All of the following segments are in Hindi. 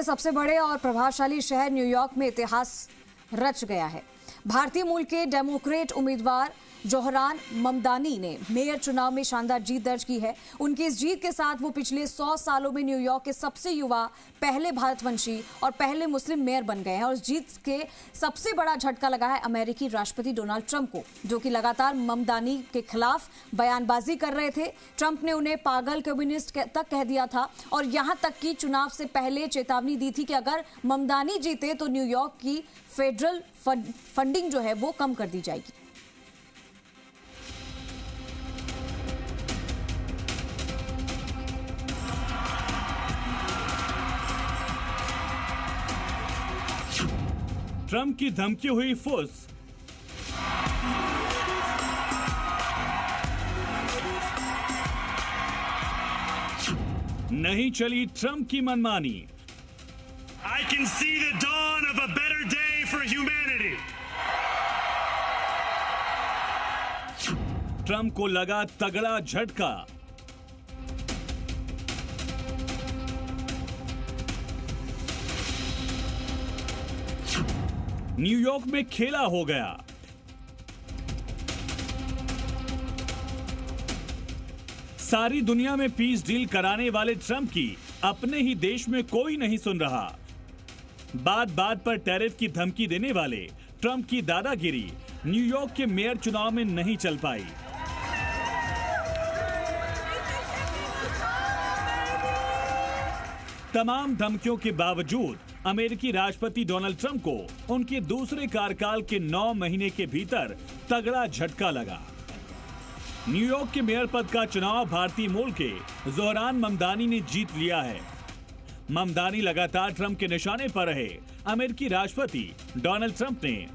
सबसे बड़े और प्रभावशाली शहर न्यूयॉर्क में इतिहास रच गया है। भारतीय मूल के डेमोक्रेट उम्मीदवार जोहरान ममदानी ने मेयर चुनाव में शानदार जीत दर्ज की है। उनकी इस जीत के साथ वो पिछले 100 सालों में न्यूयॉर्क के सबसे युवा, पहले भारतवंशी और पहले मुस्लिम मेयर बन गए हैं। और इस जीत के सबसे बड़ा झटका लगा है अमेरिकी राष्ट्रपति डोनाल्ड ट्रंप को, जो कि लगातार ममदानी के खिलाफ बयानबाजी कर रहे थे। ट्रंप ने उन्हें पागल कम्युनिस्ट तक कह दिया था और यहां तक कि चुनाव से पहले चेतावनी दी थी कि अगर ममदानी जीते तो न्यूयॉर्क की फेडरल फंडिंग जो है वो कम कर दी जाएगी। ट्रंप की धमकी हुई फुस। नहीं चली ट्रंप की मनमानी। I can see the dawn of a better day for humanity. Trump को लगा तगड़ा झटका। न्यूयॉर्क में खेला हो गया। सारी दुनिया में पीस डील कराने वाले ट्रंप की अपने ही देश में कोई नहीं सुन रहा। बात बात पर टैरिफ की धमकी देने वाले ट्रंप की दादागिरी न्यूयॉर्क के मेयर चुनाव में नहीं चल पाई। तमाम धमकियों के बावजूद अमेरिकी राष्ट्रपति डोनाल्ड ट्रंप को उनके दूसरे कार्यकाल के 9 महीने के भीतर तगड़ा झटका लगा। न्यूयॉर्क के मेयर पद का चुनाव भारतीय मूल के जोहरान ममदानी ने जीत लिया है। ममदानी लगातार ट्रंप के निशाने पर रहे। अमेरिकी राष्ट्रपति डोनाल्ड ट्रंप ने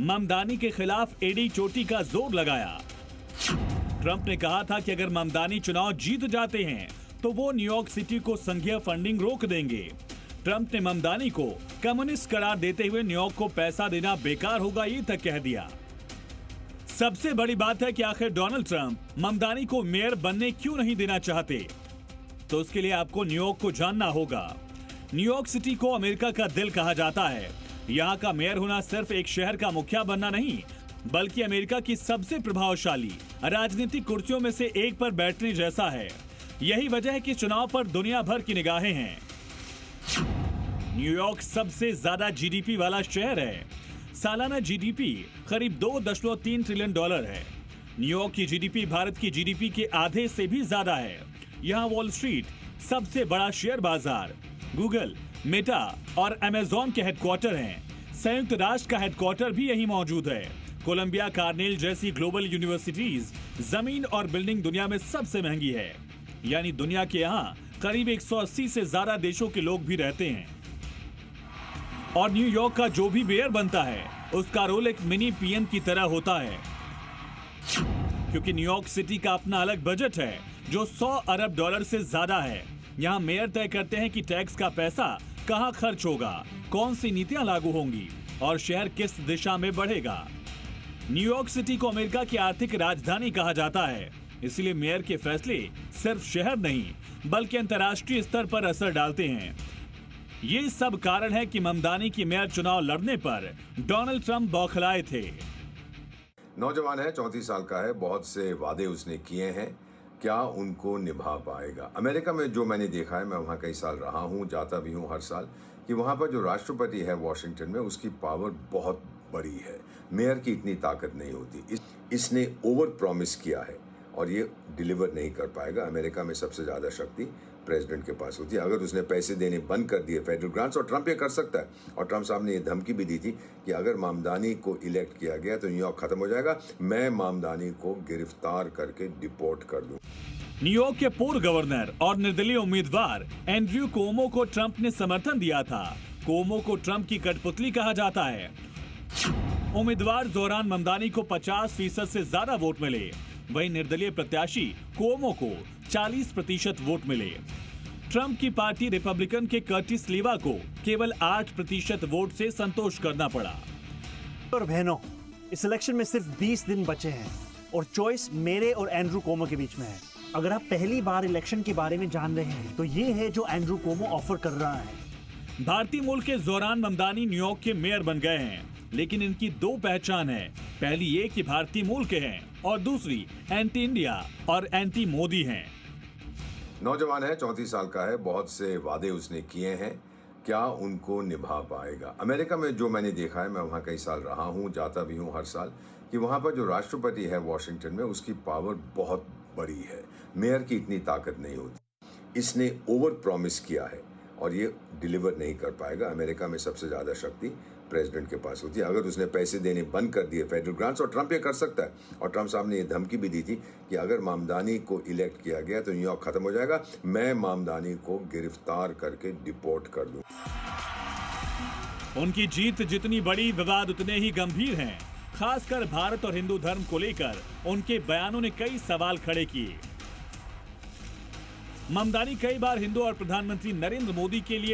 ममदानी के खिलाफ एड़ी चोटी का जोर लगाया। ट्रंप ने कहा था कि अगर ममदानी चुनाव जीत जाते हैं तो वो न्यूयॉर्क सिटी को संघीय फंडिंग रोक देंगे। ट्रंप ने ममदानी को कम्युनिस्ट करार देते हुए न्यूयॉर्क को पैसा देना बेकार होगा ये तक कह दिया। सबसे बड़ी बात है कि आखिर डोनाल्ड ट्रंप ममदानी को मेयर बनने क्यों नहीं देना चाहते, तो उसके लिए आपको न्यूयॉर्क को जानना होगा। न्यूयॉर्क सिटी को अमेरिका का दिल कहा जाता है। यहाँ का मेयर होना सिर्फ एक शहर का मुखिया बनना नहीं, बल्कि अमेरिका की सबसे प्रभावशाली राजनीतिक कुर्सियों में से एक पर बैठने जैसा है। यही वजह है कि चुनाव पर दुनिया भर की निगाहें हैं। न्यूयॉर्क सबसे ज्यादा जीडीपी वाला शहर है। सालाना जीडीपी करीब $2.3 ट्रिलियन है। न्यूयॉर्क की जीडीपी भारत की जीडीपी के आधे से भी ज्यादा है। यहाँ वॉल स्ट्रीट, सबसे बड़ा शेयर बाजार, गूगल, मेटा और अमेजॉन के हेडक्वार्टर हैं। संयुक्त राष्ट्र का हेडक्वार्टर भी यहीं मौजूद है। कोलंबिया, कार्नेल जैसी ग्लोबल यूनिवर्सिटीज जमीन और बिल्डिंग दुनिया में सबसे महंगी है। यानी दुनिया के यहाँ करीब 180 से ज्यादा देशों के लोग भी रहते हैं। और न्यूयॉर्क का जो भी मेयर बनता है उसका रोल एक मिनी पीएम की तरह होता है, क्योंकि न्यूयॉर्क सिटी का अपना अलग बजट है जो $100 अरब से ज्यादा है। यहाँ मेयर तय करते हैं कि टैक्स का पैसा कहाँ खर्च होगा, कौन सी नीतियां लागू होंगी और शहर किस दिशा में बढ़ेगा। न्यूयॉर्क सिटी को अमेरिका की आर्थिक राजधानी कहा जाता है, इसलिए मेयर के फैसले सिर्फ शहर नहीं बल्कि अंतर्राष्ट्रीय स्तर पर असर डालते हैं। ये सब कारण है कि ममदानी की मेयर चुनाव लड़ने पर डोनाल्ड ट्रंप बौखलाए थे। नौजवान है, 34 साल का है, बहुत से वादे उसने किए हैं, क्या उनको निभा पाएगा? अमेरिका में जो मैंने देखा है, मैं वहाँ कई साल रहा हूँ, जाता भी हूँ हर साल, कि वहाँ पर जो राष्ट्रपति है वॉशिंगटन में, उसकी पावर बहुत बड़ी है। मेयर की इतनी ताकत नहीं होती। इसने ओवर प्रॉमिस किया है और ये डिलीवर नहीं कर पाएगा। अमेरिका में सबसे ज़्यादा शक्ति प्रेसिडेंट के पास होती है। अगर उसने पैसे देने बंद कर दिए फेडरल ग्रांट्स, और ट्रंप ये कर सकता है, और ट्रंप साहब ने ये धमकी भी दी थी कि अगर ममदानी को इलेक्ट किया गया तो न्यूयॉर्क खत्म हो जाएगा, मैं ममदानी को गिरफ्तार करके डिपोर्ट कर दूं। न्यूयॉर्क के पूर्व गवर्नर और निर्दलीय उम्मीदवार एंड्रयू कुओमो को ट्रंप ने समर्थन दिया था। कुओमो को ट्रंप की कठपुतली कहा जाता है। उम्मीदवार जोहरान ममदानी को 50% से ज्यादा वोट मिले, वहीं निर्दलीय प्रत्याशी कुओमो को 40% वोट मिले। ट्रंप की पार्टी रिपब्लिकन के कर्टिस लीवा को केवल 8% वोट से संतोष करना पड़ा। और बहनों, इस इलेक्शन में सिर्फ 20 दिन बचे हैं और चॉइस मेरे और एंड्रू कुओमो के बीच में है। अगर आप पहली बार इलेक्शन के बारे में जान रहे हैं तो ये है जो एंड्रू कुओमो ऑफर कर रहा है। भारतीय मूल के जोहरान ममदानी न्यूयॉर्क के मेयर बन गए हैं, लेकिन इनकी दो पहचान है। पहली ये कि भारतीय मूल के हैं और दूसरी एंटी इंडिया और एंटी मोदी हैं। नौजवान है, 34 साल का है, बहुत से वादे उसने किए हैं, क्या उनको निभा पाएगा? अमेरिका में जो मैंने देखा है, मैं वहाँ कई साल रहा हूँ, जाता भी हूँ हर साल, कि वहाँ पर जो राष्ट्रपति है वॉशिंगटन में, उसकी पावर बहुत बड़ी है। मेयर की इतनी ताकत नहीं होती। इसने ओवर प्रॉमिस किया है और ये डिलीवर नहीं कर पाएगा। अमेरिका में सबसे ज़्यादा शक्ति प्रेसिडेंट के पास होती है। अगर उसने पैसे देने बंद कर दिए फेडरल ग्रांट्स, और ट्रंप ये कर सकता है, और ट्रंप साहब ने ये धमकी भी दी थी कि अगर ममदानी को इलेक्ट किया गया तो न्यूयॉर्क खत्म हो जाएगा, मैं ममदानी को गिरफ्तार करके डिपोर्ट कर दूं। उनकी जीत जितनी बड़ी, विवाद उतने ही गंभीर हैं। खासकर भारत और हिंदू धर्म को लेकर उनके बयानों ने कई सवाल खड़े किए। ममदानी कई बार हिंदू और प्रधानमंत्री नरेंद्र मोदी के लिए